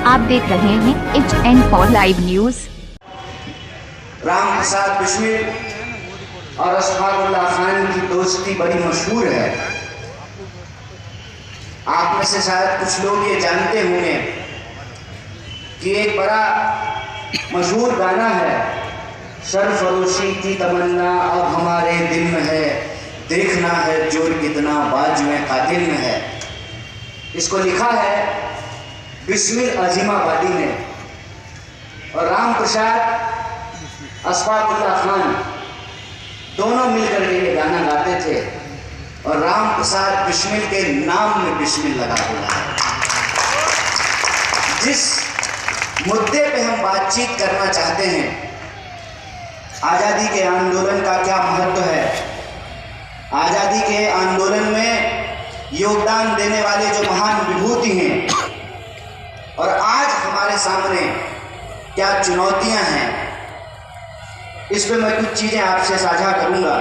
आप देख रहे हैं HN4 live news. Ram Prasad Bismil और असफाकुल्लाह खान की दोस्ती बड़ी मशहूर है। आप में से शायद कुछ लोग ये जानते होंगे कि एक बड़ा मशहूर गाना है, सरफरोशी की तमन्ना अब हमारे दिल में है, देखना है जोर कितना बाजुए कातिल में है। इसको लिखा है बिस्मिल अजीमाबादी ने, और राम प्रसाद असफाकुल्लाह खान दोनों मिलकर के ये गाना गाते थे, और राम प्रसाद बिस्मिल के नाम में बिस्मिल लगा हुआ है। जिस मुद्दे पे हम बातचीत करना चाहते हैं, आज़ादी के आंदोलन का क्या महत्व है, आज़ादी के आंदोलन में योगदान देने वाले जो महान विभूति हैं, और आज हमारे सामने क्या चुनौतियां हैं, इस पे मैं कुछ चीज़ें आपसे साझा करूंगा।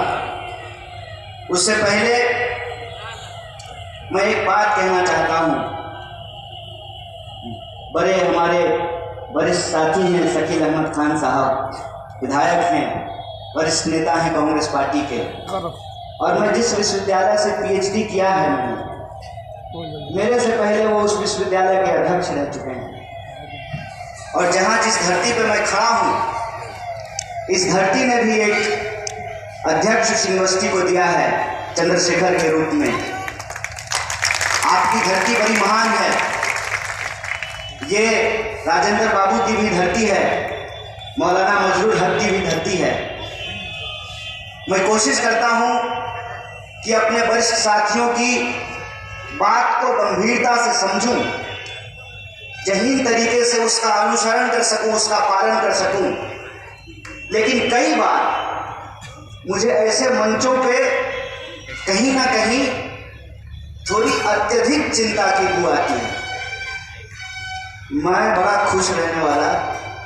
उससे पहले मैं एक बात कहना चाहता हूं। बड़े हमारे वरिष्ठ साथी हैं शकील अहमद खान साहब, विधायक हैं, वरिष्ठ नेता हैं कांग्रेस पार्टी के, और मैं जिस विश्वविद्यालय से PhD किया है, मैंने मेरे से पहले वो उस विश्वविद्यालय के अध्यक्ष रह चुके हैं। और जहाँ जिस धरती पर मैं खड़ा हूँ, इस धरती ने भी एक अध्यक्ष इस यूनिवर्सिटी को दिया है चंद्रशेखर के रूप में। आपकी धरती बड़ी महान है, ये राजेंद्र बाबू की भी धरती है, मौलाना मजरूर हक की भी धरती है। मैं कोशिश करता हूँ कि अपने वरिष्ठ साथियों की बात को गंभीरता से समझूं, जहीन तरीके से उसका अनुसरण कर सकूं, उसका पालन कर सकूं। लेकिन कई बार मुझे ऐसे मंचों पे कहीं ना कहीं थोड़ी अत्यधिक चिंता की बू आती है। मैं बड़ा खुश रहने वाला,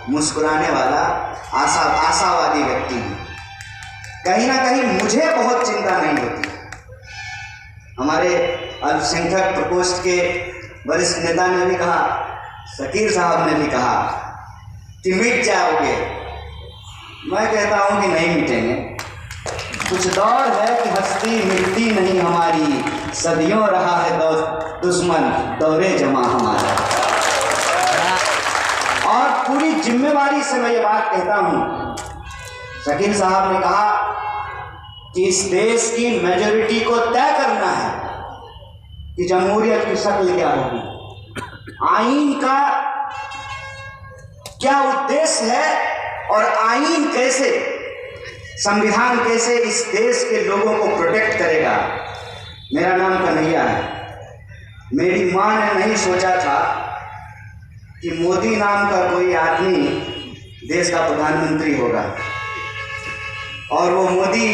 मुस्कुराने वाला, आशावादी व्यक्ति हूँ। कहीं ना कहीं मुझे बहुत चिंता नहीं होती। हमारे अल्पसंख्यक प्रकोष्ठ के वरिष्ठ नेता ने भी कहा, शकील साहब ने भी कहा कि मिट जाओगे। मैं कहता हूं कि नहीं मिटेंगे। कुछ दौर है कि हस्ती मिटती नहीं हमारी, सदियों रहा है दुश्मन दौरे जमा हमारा। और पूरी जिम्मेवारी से मैं ये बात कहता हूं, शकील साहब ने कहा कि इस देश की मेजॉरिटी को तय करना है कि जमहूरियत की शक्ल क्या होगी, आईन का क्या उद्देश्य है, और आईन कैसे, संविधान कैसे इस देश के लोगों को प्रोटेक्ट करेगा। मेरा नाम कन्हैया है। मेरी मां ने नहीं सोचा था कि मोदी नाम का कोई आदमी देश का प्रधानमंत्री होगा, और वो मोदी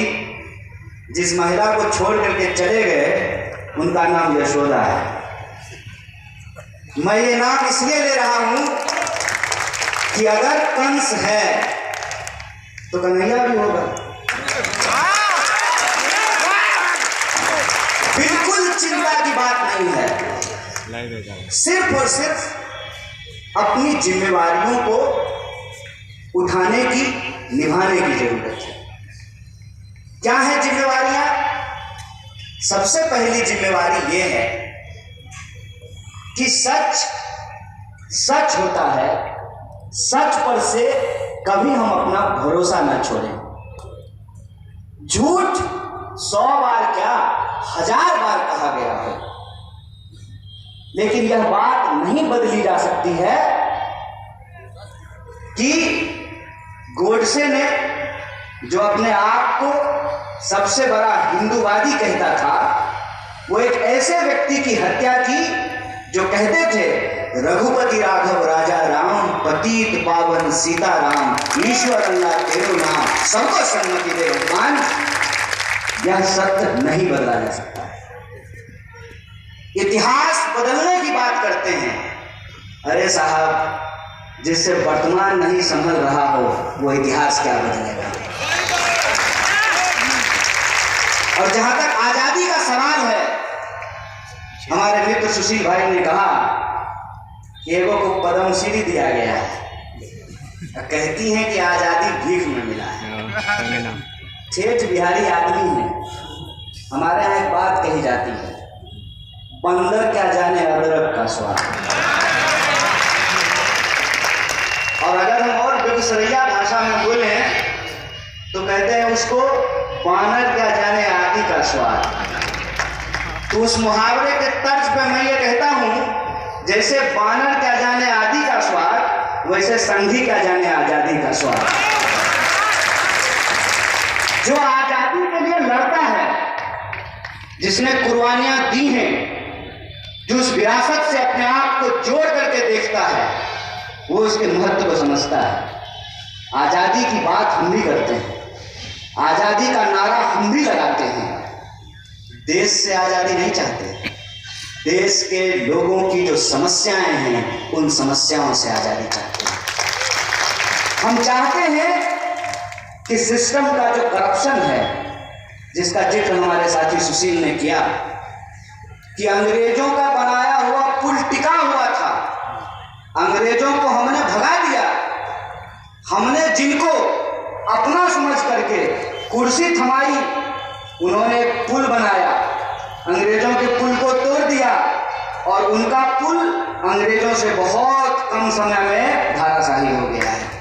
जिस महिला को छोड़ करके चले गए, उनका नाम यशोदा है। मैं ये नाम इसलिए ले रहा हूं कि अगर कंस है तो कन्हैया भी होगा। बिल्कुल चिंता की बात नहीं है, सिर्फ और सिर्फ अपनी जिम्मेवारियों को उठाने की, निभाने की जरूरत है। क्या है जिम्मेवारियां? सबसे पहली जिम्मेवारी यह है कि सच सच होता है, सच पर से कभी हम अपना भरोसा न छोड़ें। झूठ 100 बार क्या 1000 बार कहा गया है, लेकिन यह बात नहीं बदली जा सकती है कि गोडसे ने, जो अपने आप को सबसे बड़ा हिंदूवादी कहता था, वो एक ऐसे व्यक्ति की हत्या की जो कहते थे रघुपति राघव राजा राम, पतित पावन सीता राम, ईश्वर अल्लाह तेरो नाम, सबको सन्मति दे भगवान। यह सत्य नहीं बदला जा सकता है। इतिहास बदलने की बात करते हैं। अरे साहब, जिससे वर्तमान नहीं संभल रहा हो, वो इतिहास क्या बदलेगा। और जहां तक आजादी का सवाल है, हमारे मित्र सुशील भाई ने कहा कि एगो को पद्मश्री दिया गया है, कहती हैं कि आज़ादी भीख में मिला है। ठेठ बिहारी आदमी है। हमारे यहाँ एक बात कही जाती है, बंदर क्या जाने अदरक का स्वाद। और अगर हम और बेगूसरैया भाषा में बोले तो कहते हैं उसको बानर क्या जाने आदि का स्वाद। तो उस मुहावरे के तर्ज पे मैं ये कहता हूं, जैसे बानर क्या जाने आदि का स्वाद, वैसे संघी क्या जाने आजादी का स्वाद। जो आजादी के लिए लड़ता है, जिसने कुर्बानियां दी हैं, जो उस विरासत से अपने आप को जोड़ करके देखता है, वो उसके महत्व को समझता है। आजादी की बात हम भी करते हैं, आजादी का नारा हम भी लगाते हैं। देश से आजादी नहीं चाहते, देश के लोगों की जो समस्याएं हैं, उन समस्याओं से आजादी चाहते हैं। हम चाहते हैं कि सिस्टम का जो करप्शन है, जिसका जिक्र हमारे साथी सुशील ने किया, कि अंग्रेजों का बनाया हुआ पुल टिका हुआ था, अंग्रेजों को हमने भगा दिया। हमने जिनको अपना समझ करके कुर्सी थमाई, उन्होंने एक पुल बनाया, अंग्रेजों के पुल को तोड़ दिया और उनका पुल अंग्रेजों से बहुत कम समय में धाराशाही हो गया है।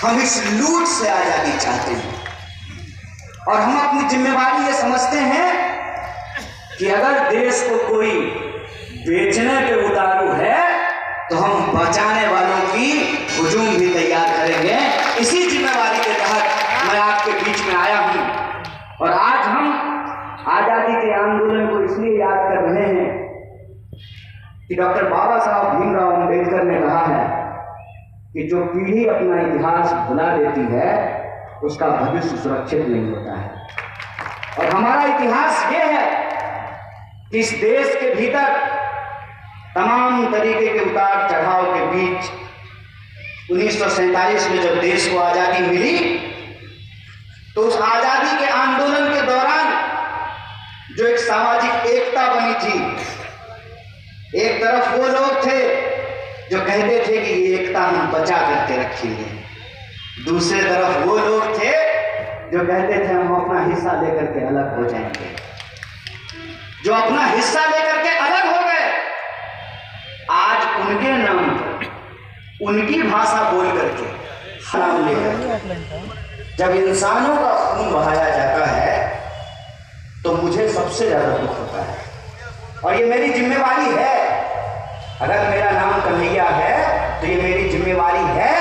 हम इस लूट से आजादी चाहते हैं और हम अपनी जिम्मेवारी ये समझते हैं कि अगर देश को कोई बेचने पे उतारू है तो हम बचाने वालों की हुजूम भी तैयार करेंगे। इसी जिम्मेवारी के तहत मैं आपके बीच में आया हूं और आज हम आजादी के आंदोलन को इसलिए याद कर रहे हैं कि डॉक्टर बाबा साहब भीमराव अम्बेडकर ने कहा है कि जो पीढ़ी अपना इतिहास भुला देती है, उसका भविष्य सुरक्षित नहीं होता है। और हमारा इतिहास ये है कि इस देश के भीतर तमाम तरीके के उतार चढ़ाव के बीच 1947 में जब देश को आजादी मिली, तो उस आजादी के आंदोलन के दौरान जो एक सामाजिक एकता बनी थी, एक तरफ वो लोग थे जो कहते थे कि ये एकता हम बचा करके रखेंगे, दूसरे तरफ वो लोग थे जो कहते थे हम अपना हिस्सा लेकर के अलग हो जाएंगे। जो अपना हिस्सा लेकर के अलग हो गए, आज उनके नाम पर, उनकी भाषा बोल करके, नाम लेकर जब इंसानों का खून बहाया जाता है तो मुझे सबसे ज्यादा दुख होता है। और ये मेरी जिम्मेवारी है, अगर मेरा नाम कन्हैया है तो ये मेरी जिम्मेवारी है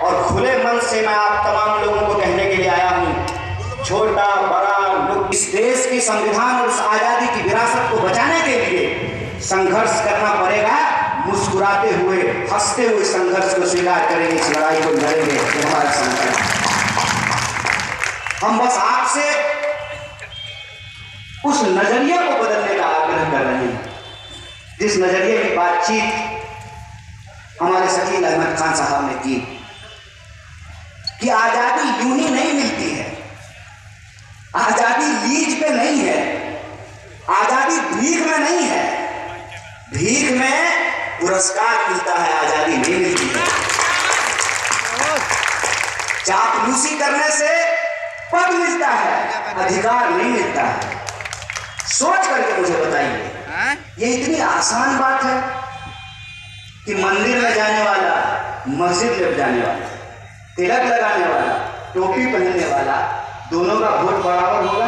और खुले मन से मैं आप तमाम लोगों को कहने के लिए आया हूं, छोटा बड़ा लोग, इस देश की संविधान और उस आजादी की विरासत को बचाने के लिए संघर्ष करना पड़ेगा। मुस्कुराते हुए, हंसते हुए संघर्ष को स्वीकार करेंगे, इस लड़ाई को लड़ेंगे, ये हमारा संकल्प। हम बस आपसे उस नजरिए को बदलने का आग्रह कर रहे हैं, जिस नजरिए की बातचीत हमारे शकील अहमद खान साहब ने की, कि आजादी यूं ही नहीं मिलती है, आजादी लीज पे नहीं है, आजादी भीख में नहीं है, भीख में पुरस्कार मिलता है, आजादी नहीं मिलती है। चापलूसी करने से पद मिलता है, अधिकार नहीं मिलता है। सोच करके मुझे बताइए, ये इतनी आसान बात है कि मंदिर में जाने वाला, मस्जिद में जाने वाला, तिलक लगाने वाला, टोपी पहनने वाला, दोनों का वोट बराबर होगा?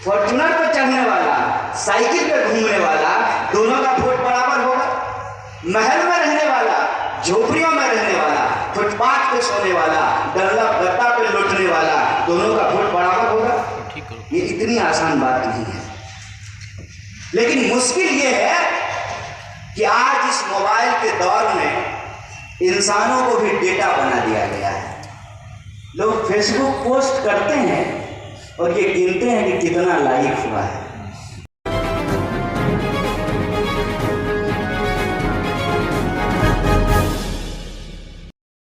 फॉर्च्यूनर पर चढ़ने वाला, साइकिल पे घूमने वाला, दोनों का वोट बराबर होगा? महल में रहने वाला, झोपड़ियों में रहने वाला, फुटपाथ पे सोने वाला, गत्ता पे लौटने वाला, दोनों का वोट बराबर होगा? ये इतनी आसान बात नहीं है। लेकिन मुश्किल ये है कि आज इस मोबाइल के दौर में इंसानों को भी डेटा बना दिया गया है। लोग फेसबुक पोस्ट करते हैं और ये गिनते हैं कि कितना लाइक हुआ है।